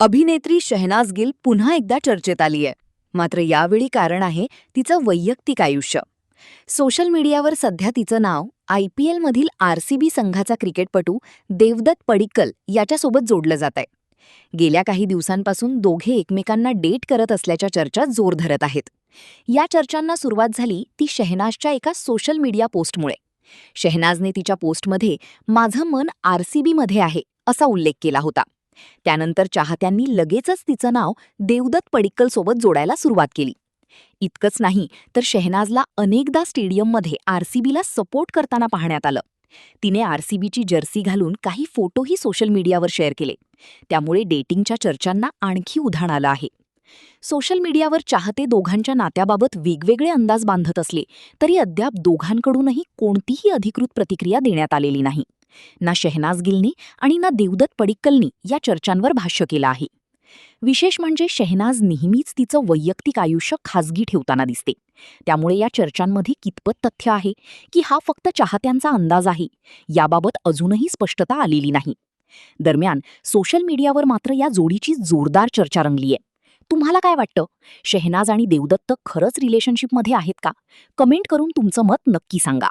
अभिनेत्री शहनाज गिल पुन्हा एकदा चर्चेत आली आहे. मात्र यावेळी कारण आहे तिचं वैयक्तिक आयुष्य. सोशल मीडियावर सध्या तिचं नाव IPL मधील RCB संघाचा क्रिकेटपटू देवदत्त पडिक्कल याच्यासोबत जोडलं जात आहे. गेल्या काही दिवसांपासून दोघे एकमेकांना डेट करत असल्याच्या चर्चा जोर धरत आहेत. या चर्चांना सुरुवात झाली ती शहनाजच्या एका सोशल मीडिया पोस्टमुळे. शहनाजने तिच्या पोस्टमध्ये "माझं मन RCB मध्ये आहे" असा उल्लेख केला होता. त्यानंतर चाहत्यांनी लगेचच तिचं नाव देवदत्त पडिक्कल सोबत जोडायला सुरुवात केली. इतकंच नाही तर शहनाजला अनेकदा स्टेडियममध्ये RCBला सपोर्ट करताना पाहण्यात आलं. तिने RCBची जर्सी घालून काही फोटोही सोशल मीडियावर शेअर केले. त्यामुळे डेटिंगच्या चर्चांना आणखी उधाण आलं आहे. सोशल मीडियावर चाहते दोघांच्या नात्याबाबत वेगवेगळे अंदाज बांधत असले तरी अद्याप दोघांकडूनही कोणतीही अधिकृत प्रतिक्रिया देण्यात आलेली नाही. ना शहनाज गिलनी आणि ना देवदत्त पडिक्कलनी या चर्चांवर भाष्य केलं आहे. विशेष म्हणजे शहनाज नेहमीच तिचं वैयक्तिक आयुष्य खासगी ठेवताना दिसते. त्यामुळे या चर्चांमध्ये कितपत तथ्य आहे की हा फक्त चाहत्यांचा अंदाज आहे, याबाबत अजूनही स्पष्टता आलेली नाही. दरम्यान सोशल मीडियावर मात्र या जोडीची जोरदार चर्चा रंगली आहे. तुम्हाला काय वाटतं? शहनाज आणि देवदत्त खरंच रिलेशनशिपमध्ये आहेत का? कमेंट करून तुमचं मत नक्की सांगा.